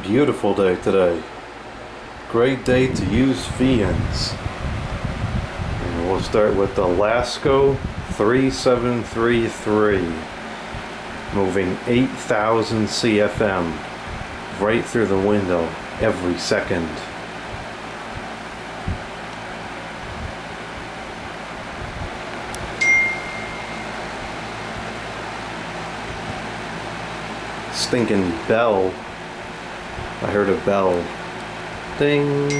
Beautiful day today. Great day to use fans. And we'll start with the Lasco 3733, moving 8,000 CFM right through the window every second. Stinking bell. I heard a bell. Ding.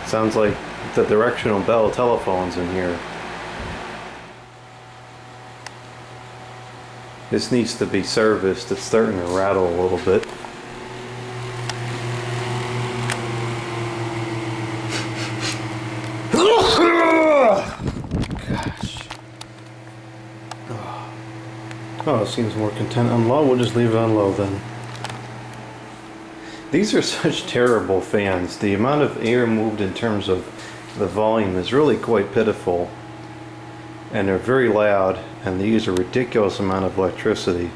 Sounds like the directional bell telephones in here. This needs to be serviced. It's starting to rattle a little bit. Gosh. Oh, it seems more content on low. We'll just leave it on low then. These are such terrible fans. The amount of air moved in terms of the volume is really quite pitiful. And they're very loud, and they use a ridiculous amount of electricity.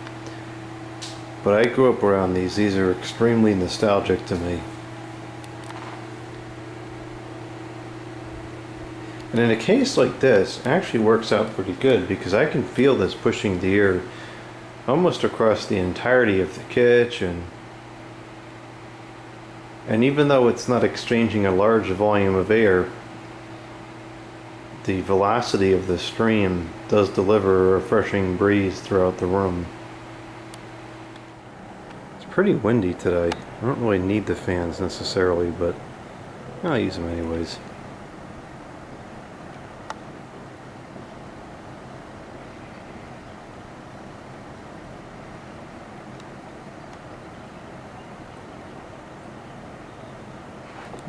But I grew up around these. These are extremely nostalgic to me. And in a case like this, it actually works out pretty good because I can feel this pushing the air almost across the entirety of the kitchen. And even though it's not exchanging a large volume of air, the velocity of the stream does deliver a refreshing breeze throughout the room. It's pretty windy today. I don't really need the fans necessarily, but I'll use them anyways.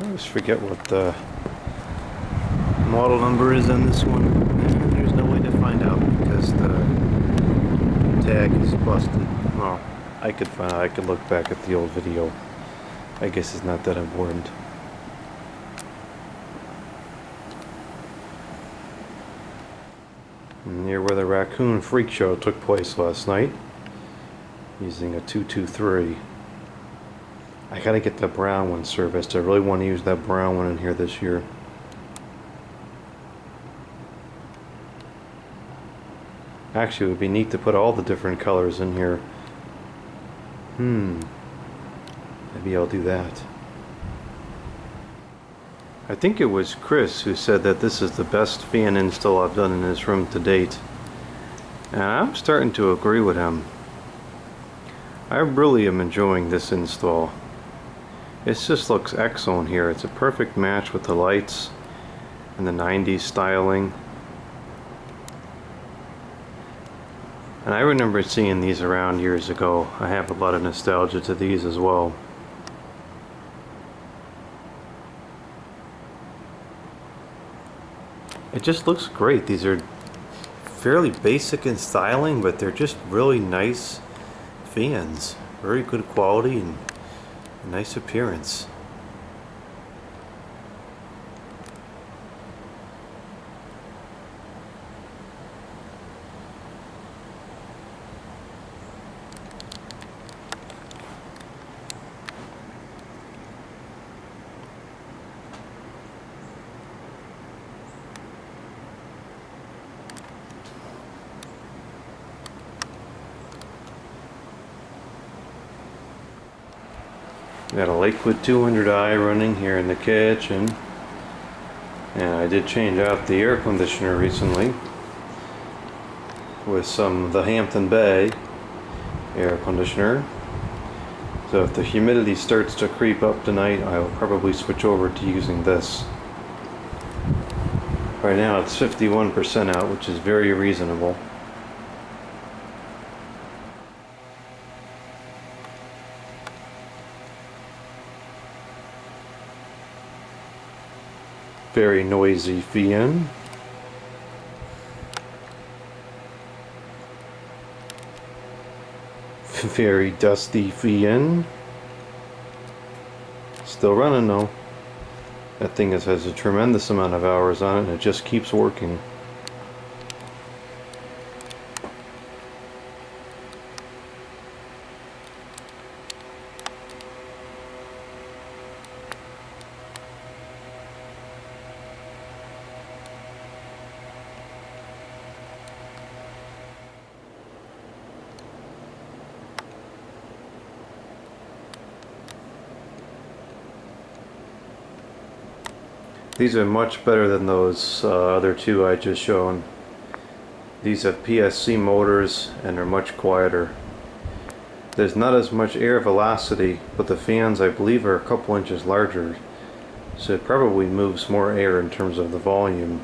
I always forget what the model number is on this one. There's no way to find out because the tag is busted. Well, I could find out. I could look back at the old video. I guess it's not that important. Near where the Raccoon Freak Show took place last night, using a 223. I gotta get the brown one serviced. I really want to use that brown one in here this year. Actually, it would be neat to put all the different colors in here. Maybe I'll do that. I think it was Chris who said that this is the best fan install I've done in this room to date. And I'm starting to agree with him. I really am enjoying this install. It just looks excellent here. It's a perfect match with the lights and the 90s styling. And I remember seeing these around years ago. I have a lot of nostalgia to these as well. It just looks great. These are fairly basic in styling, but they're just really nice fans. Very good quality and a nice appearance. Got a Lakewood 200i running here in the kitchen, and I did change out the air conditioner recently with the Hampton Bay air conditioner. So if the humidity starts to creep up tonight, I'll probably switch over to using this. Right now it's 51% out, which is very reasonable. Very noisy fan. Very dusty fan. Still running though. That thing has a tremendous amount of hours on it and it just keeps working. These are much better than those other two I just shown. These have PSC motors and are much quieter. There's not as much air velocity, but the fans I believe are a couple inches larger, so it probably moves more air in terms of the volume.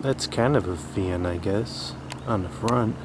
That's kind of a fan, I guess, on the front.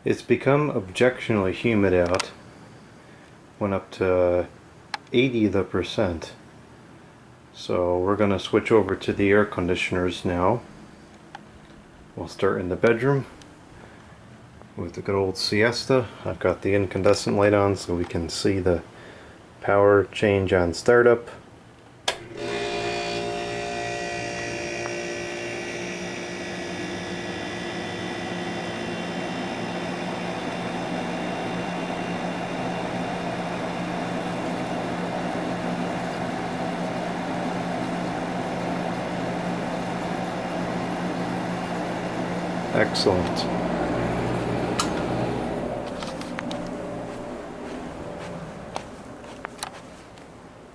It's become objectionably humid out. Went up to 80%. So we're going to switch over to the air conditioners now. We'll start in the bedroom with the good old Siesta. I've got the incandescent light on so we can see the power change on startup. Excellent.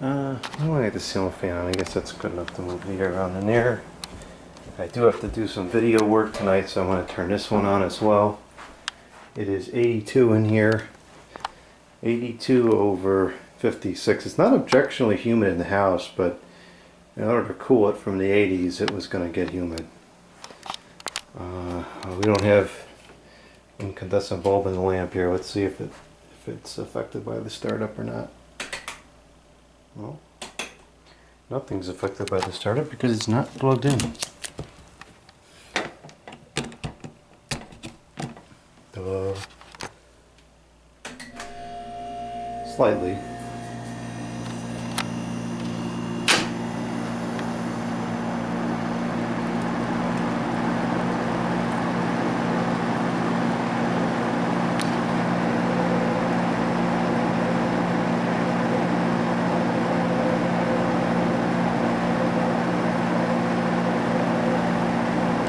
I want to get the ceiling fan on. I guess that's good enough to move the air around in there. I do have to do some video work tonight, so I'm going to turn this one on as well. It is 82 in here. 82 over 56. It's not objectionably humid in the house, but in order to cool it from the 80s, it was going to get humid. We don't have incandescent bulb in the lamp here. Let's see if it's affected by the startup or not. Well, nothing's affected by the startup because it's not plugged in. Slightly.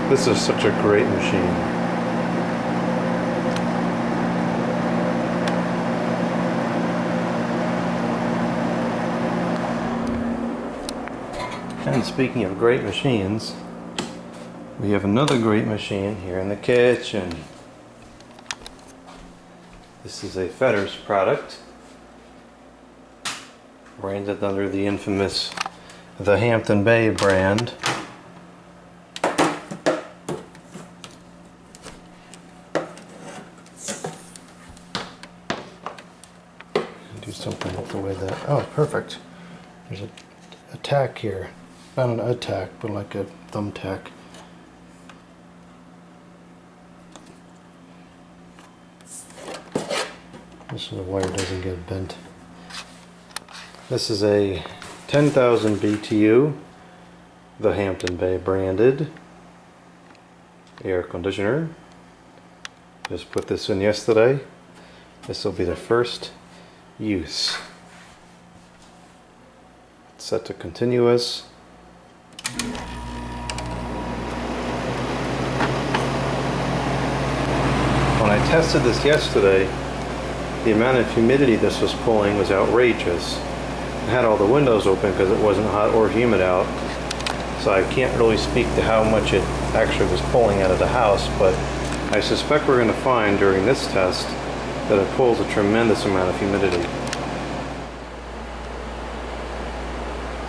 This is such a great machine. And speaking of great machines, we have another great machine here in the kitchen. This is a Fetters product, branded under the infamous The Hampton Bay brand. Do something with the way that, oh perfect, there's a tack here, not an attack but like a thumbtack. This so the wire doesn't get bent. This is a 10,000 BTU, the Hampton Bay branded air conditioner. Just put this in yesterday. This will be the first use. Set to continuous. When I tested this yesterday, the amount of humidity this was pulling was outrageous. I had all the windows open because it wasn't hot or humid out, so I can't really speak to how much it actually was pulling out of the house, but I suspect we're going to find during this test that it pulls a tremendous amount of humidity.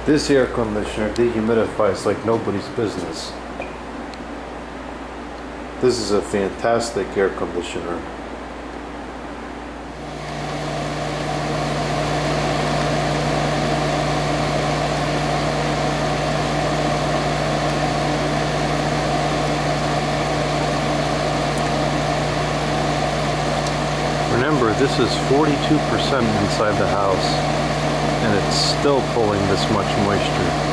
This air conditioner dehumidifies like nobody's business. This is a fantastic air conditioner. Remember, this is 42% inside the house, and it's still pulling this much moisture.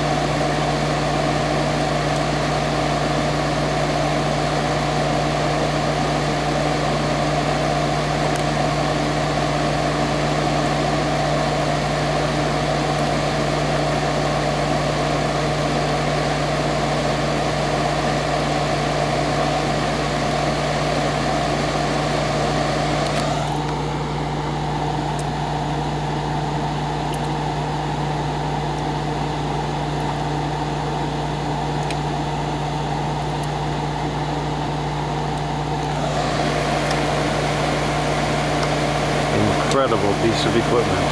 Incredible piece of equipment,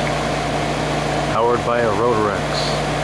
powered by a Rotarex.